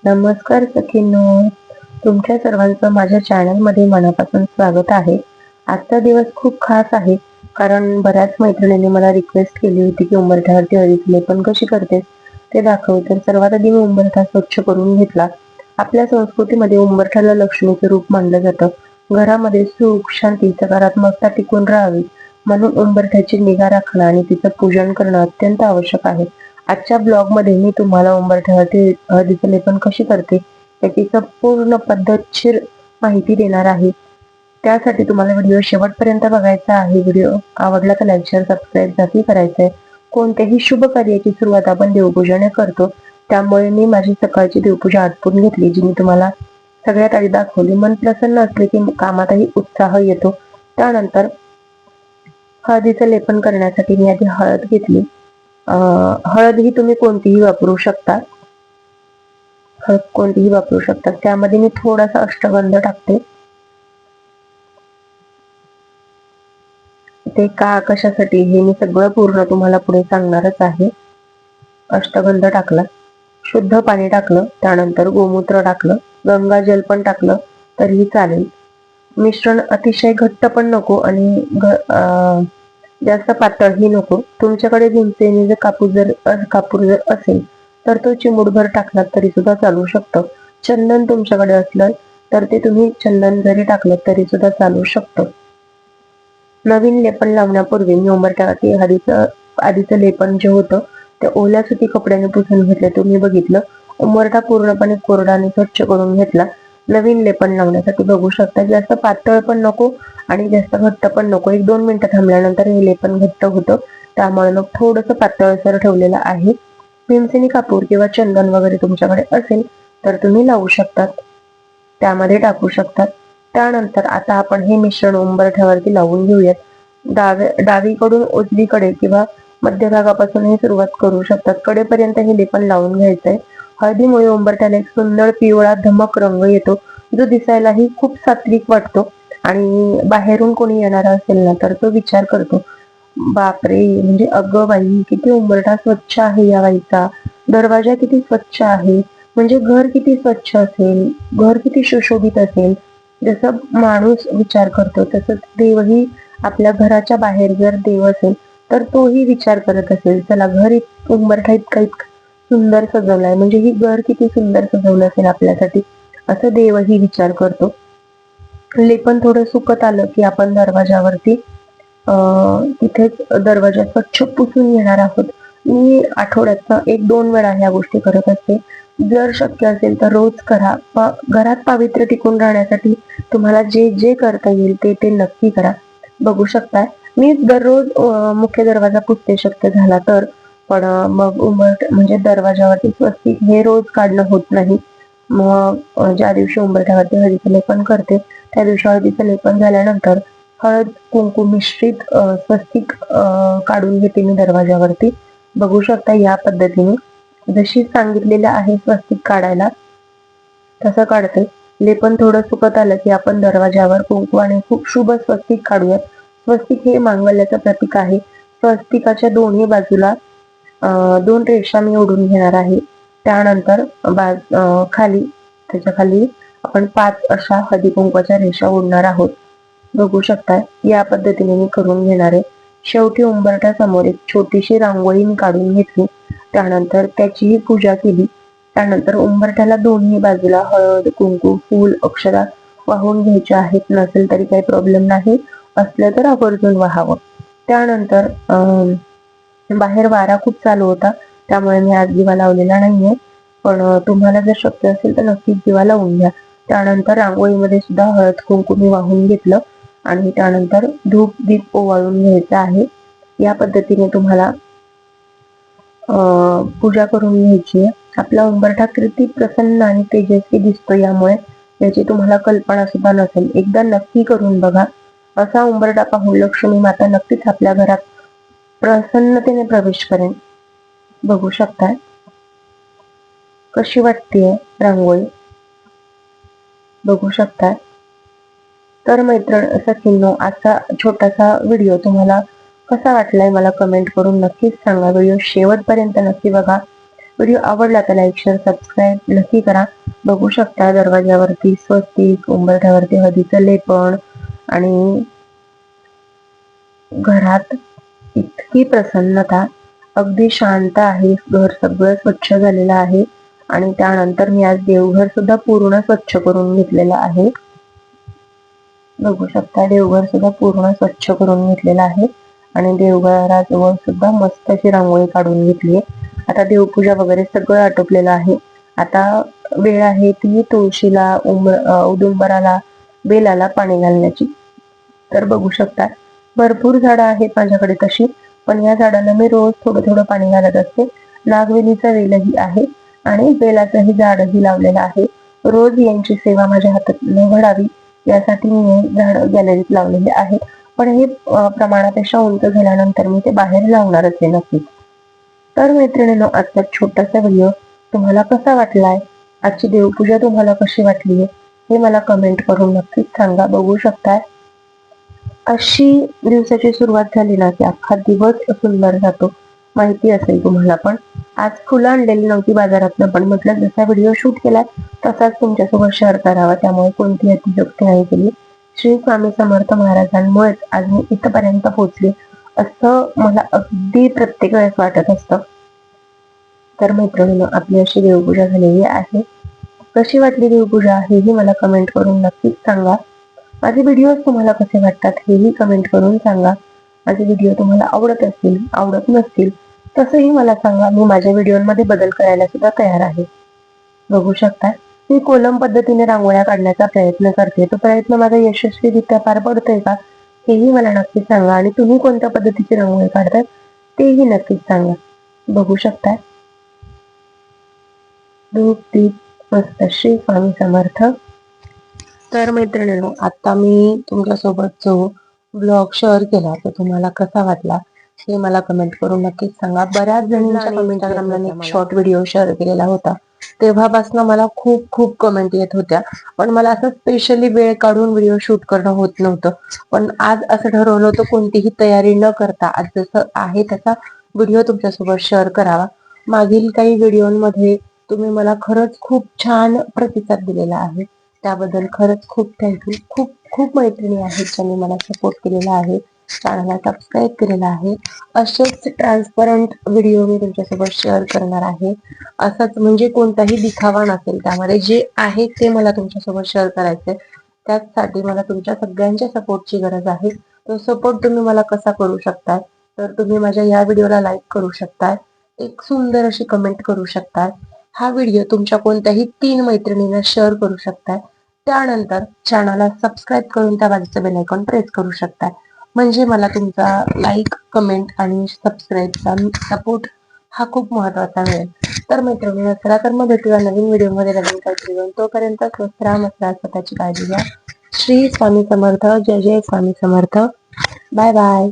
नमस्कार सखींनो, तुमच्या सर्वांचं माझ्या चॅनलमध्ये मनापासून स्वागत आहे. आजचा दिवस खूप खास आहे, कारण बऱ्याच मैत्रिणींनी मला रिक्वेस्ट केली होती की उंबरठ्यावरती हळदीचं लेपन कशी करतेस ते दाखव. तर सर्वात आधी मी उंबरठा स्वच्छ करून घेतला. आपल्या संस्कृतीमध्ये उंबरठ्याला लक्ष्मीचे रूप मानलं जातं. घरामध्ये सुख, शांती, सकारात्मकता टिकून राहावी म्हणून उंबरठ्याची निगा राखणं आणि तिचं पूजन करणं अत्यंत आवश्यक आहे. आजच्या ब्लॉगमध्ये मी तुम्हाला उंबरठ्यावरती हळदीचं लेपन कशी करते याची संपूर्ण पद्धतशीर माहिती देणार आहे. त्यासाठी तुम्हाला व्हिडिओ शेवटपर्यंत बघायचा आहे. व्हिडिओ आवडला तर लाईक, शेअर, सबस्क्राईब नक्की करायचं आहे. कोणत्याही शुभ कार्याची सुरुवात आपण देवपूजेने करतो, त्यामुळे मी माझी सकाळची देवपूजा आटपून घेतली, जी मी तुम्हाला सगळ्यात आधी दाखवली. मन प्रसन्न असले की कामातही उत्साह येतो. त्यानंतर हळदीचं लेपन करण्यासाठी मी आधी हळद घेतली. हळद ही तुम्ही कोणतीही वापरू शकता. त्यामध्ये मी थोडासा अष्टगंध टाकते. ते का कशासाठी हे मी सगळं पूर्ण तुम्हाला पुढे सांगणारच आहे. अष्टगंध टाकला, शुद्ध पाणी टाकलं, त्यानंतर गोमूत्र टाकलं, गंगाजल पण टाकलं तरीही चालेल. मिश्रण अतिशय घट्ट पण नको आणि जास्त पातळही नको. तुमच्याकडे भीमसेनी कापूर जर असेल तर तो चिमूटभर टाकलात तरी सुद्धा चालू शकतं. चंदन तुमच्याकडे असलं तर ते तुम्ही चंदन जरी टाकलं तरी सुद्धा चालू शकतं. नवीन लेपन लावण्यापूर्वी मी उंबरठ्यावरती आधीचं लेपन जे होतं ते ओल्या सुती कपड्याने पुसून घेतले. तुम्ही बघितलं, उंबरठा पूर्णपणे कोरडा आणि स्वच्छ करून घेतला. नवीन लेपन लावण्यासाठी बघू शकता, जास्त पातळ पण नको आणि जास्त घट्ट पण नको. 1-2 मिनिटं थांबल्यानंतर हे लेपन घट्ट होतं, त्यामुळे मग थोडंसं पातळसर ठेवलेलं आहे. भीमसेनी कापूर किंवा चंदन वगैरे तुमच्याकडे असेल तर तुम्ही लावू शकतात, त्यामध्ये टाकू शकतात. त्यानंतर आता आपण हे मिश्रण उंबरठ्यावरती लावून घेऊयात. डावीकडून उजवीकडे किंवा मध्यभागापासून हे सुरुवात करू शकतात. कडेपर्यंत हे लेपन लावून घ्यायचंय. हळदीमुळे उंबरठ्याला एक सुंदर पिवळा धमक रंग येतो, जो दिसायलाही खूप सात्विक वाटतो. आणि बाहेरून कोणी येणार असेल ना तर तो विचार करतो, बापरे, म्हणजे अगं बाई, किती उंबरठा स्वच्छ आहे या बाईचा, दरवाजा किती स्वच्छ आहे, म्हणजे घर किती स्वच्छ असेल, घर किती सुशोभित असेल. जसं माणूस विचार करतो तसंच देवही आपल्या घराच्या बाहेर जर देव असेल तर तोही विचार करत असेल, चला घर उंबरठा इतका सुंदर सजवलाय, म्हणजे ही घर किती सुंदर सजवलं असेल आपल्यासाठी, असं देवही विचार करतो. लेपन थोडं सुकत आलं की आपण दरवाजावरती तिथेच दरवाजा स्वच्छ पुसून घेणार आहोत. मी आठवड्यात 1-2 वेळा ह्या गोष्टी करत असते. जर शक्य असेल तर रोज करा. घरात पावित्र्य टिकून राहण्यासाठी तुम्हाला जे जे करता येईल ते नक्की करा. बघू शकता, मी दररोज मुख्य दरवाजा पुसते शक्य झाला तर, पण मग म्हणजे दरवाजावरती स्वस्तिक हे रोज काढणं होत नाही. मग ज्या दिवशी उंबरठ्यावरती हळदीचं लेपन करते त्या दिवशी हळदीचं लेपन झाल्यानंतर हळद कुंकू मिश्रित स्वस्तिक काढून घेते मी दरवाजावरती. बघू शकता, या पद्धतीने जशी सांगितलेलं आहे स्वस्तिक काढायला तसं काढते. लेपन थोडं सुकत आलं की आपण दरवाजावर कुंकू आणि खूप शुभ स्वस्तिक काढूयात. स्वस्तिक हे मांगल्याचं प्रतीक आहे. स्वस्तिकाच्या दोन्ही बाजूला 2 रेषा मी ओढून घेणार आहे. त्यानंतर खाली, त्याच्या खाली आपण 5 अशा हळदी कुंकवाच्या रेषा ओढणार आहोत. बघू शकता, या पद्धतीने मी करून घेणार आहे. शेवटी उंबरठ्यासमोर एक छोटीशी रांगोळी मी काढून घेतली. त्यानंतर त्याचीही पूजा केली. त्यानंतर उंबरठ्याला दोन्ही बाजूला हळद, कुंकू, फूल, अक्षता वाहून घ्यायचे आहेत. नसेल तरी काही प्रॉब्लेम नाही, असलं तर आवर्जून वाहावं. त्यानंतर बाहेर वारा खूप चालू होता, त्यामुळे मी आज दिवा लावलेला नाहीये, पण तुम्हाला जर शक्य असेल तर नक्कीच दिवा लावून घ्या. त्यानंतर रांगोळीमध्ये सुद्धा हळद कुंकू मी वाहून घेतलं आणि त्यानंतर धूप दीप ओवाळून घ्यायचा आहे. या पद्धतीने तुम्हाला पूजा करून घ्यायची आहे. आपला उंबरठा किती प्रसन्न आणि तेजस्वी दिसतो यामुळे याची तुम्हाला कल्पना सुद्धा नसेल. एकदा नक्की करून बघा. असा उंबरठा पाहून लक्ष्मी माता नक्कीच आपल्या घरात प्रसन्नतेने प्रवेश करेन. बघू शकता कशी वाटतेय रांगोळी, बघू शकता. तर सखींनो, आजचा छोटासा व्हिडिओ तुम्हाला कसा वाटलाय मला कमेंट करून नक्कीच सांगा. व्हिडिओ शेवटपर्यंत नक्की बघा. व्हिडिओ आवडला तर लाईक, शेअर, सबस्क्राईब नक्की करा. बघू शकता दरवाज्यावरती स्वस्तिक, उंबरठ्यावरती हळदीचं लेपन आणि घरात इतकी प्रसन्नता, अगदी शांत आहे. घर सगळं स्वच्छ झालेलं आहे आणि त्यानंतर मी आज देवघर सुद्धा पूर्ण स्वच्छ करून घेतलेलं आहे. बघू शकता देवघर सुद्धा पूर्ण स्वच्छ करून घेतलेलं आहे आणि देवघराजवळ सुद्धा मस्त अशी रांगोळी काढून घेतली. आता देवपूजा वगैरे सगळं आटोपलेलं आहे. आता वेळ आहे ती तुळशीला, औदुंबराला, बेलाला पाणी घालण्याची. तर बघू शकता भरपूर झाडं आहेत माझ्याकडे तशी, पण या झाडांना मी रोज थोडं थोडं पाणी घालत असते. नागवेलीचा वेलही आहे आणि बेलाचंही झाडही लावलेलं आहे. रोज यांची सेवा माझ्या हातात घडावी यासाठी मी हे झाड गॅलरीत लावलेले आहे. पण हे प्रमाणापेक्षा उंच झाल्यानंतर मी ते बाहेर लावणारच आहे नक्कीच. तर मैत्रिणींनो, आजचा छोटासा व्हिडिओ तुम्हाला कसा वाटलाय? आजची देवपूजा तुम्हाला कशी वाटली हे मला कमेंट करून नक्कीच सांगा. बघू शकताय अशी दिवसाची सुरुवात झाली ना की अख्खा दिवस सुंदर जातो. माहिती असेल तुम्हाला. पण आज फुलं आणलेली नव्हती बाजारातनं, पण म्हटलं जसा व्हिडिओ शूट केलाय तसाच तुमच्यासोबत शेअर करावा, त्यामुळे कोणती अतिशयोक्ती नाही केली. श्री स्वामी समर्थ महाराजांमुळेच आज मी इथपर्यंत पोहोचले असं मला अगदी प्रत्येक वेळेस वाटत असतं. तर मैत्रिणींनो, आपली अशी देवपूजा झालेली आहे. कशी वाटली देवपूजा हेही मला कमेंट करून नक्कीच सांगा. माझे व्हिडिओज तुम्हाला कसे वाटतात हेही कमेंट करून सांगा. माझे व्हिडिओ तुम्हाला आवडत असतील, आवडत नसतील तसंही मला सांगा. मी माझ्या व्हिडिओमध्ये बदल करायला सुद्धा तयार आहे. बघू शकता मी कोलम पद्धतीने रांगोळ्या काढण्याचा प्रयत्न करते. तो प्रयत्न माझा यशस्वीरित्या पार पडतोय का हेही मला नक्कीच सांगा आणि तुम्ही कोणत्या पद्धतीची रांगोळी काढताय तेही नक्कीच सांगा. बघू शकता धूप दीप मस्त. श्री स्वामी समर्थ. तर मैत्रिणींनो, आता मी तुमच्यासोबत जो ब्लॉग शेअर केला तो तुम्हाला कसा वाटला हे मला कमेंट करून नक्कीच सांगा. बऱ्याच जणांच्या इंस्टाग्रामला एक शॉर्ट व्हिडिओ शेअर केलेला होता, तेव्हापासून मला खूप खूप कमेंट येत होत्या, पण मला असं स्पेशली वेळ काढून व्हिडिओ शूट करणं होत नव्हतं. पण आज असं ठरवलं होतं कोणतीही तयारी न करता आज जसं आहे तसा व्हिडिओ तुमच्यासोबत शेअर करावा. मागील काही व्हिडिओमध्ये तुम्ही मला खरंच खूप छान प्रतिसाद दिलेला आहे, त्याबद्दल खरंच खूप थँक्यू. खूप खूप मैत्रिणी आहेत ज्यांनी मला सपोर्ट केलेला आहे, चॅनलला सबस्क्राईब केलेला आहे. असेच ट्रान्सपरंट व्हिडिओ मी तुमच्यासोबत शेअर करणार आहे. असंच म्हणजे कोणताही दिखावा नसेल, त्यामध्ये जे आहे ते मला तुमच्यासोबत शेअर करायचंय. त्यासाठी मला तुमच्या सगळ्यांच्या सपोर्टची गरज आहे. तो सपोर्ट तुम्ही मला कसा करू शकताय, तर तुम्ही माझ्या या व्हिडिओला लाईक करू शकताय, एक सुंदर अशी कमेंट करू शकताय, हा व्हिडिओ तुमच्या कोणत्याही 3 मैत्रिणींना शेअर करू शकताय, त्यानंतर चॅनलला सबस्क्राईब करून त्या बाजूचं बेल आयकॉन प्रेस करू शकताय. म्हणजे मला तुमचा लाईक, कमेंट आणि सबस्क्राईबचा सपोर्ट हा खूप महत्वाचा मिळेल. तर मैत्रिणींनो, चला तर मग भेटूया नवीन व्हिडिओमध्ये नवीन काहीतरी घेऊन. तोपर्यंत स्वस्त राहा, मस्त राहा, स्वतःची काळजी घ्या. श्री स्वामी समर्थ. जय जय स्वामी समर्थ. Bye bye.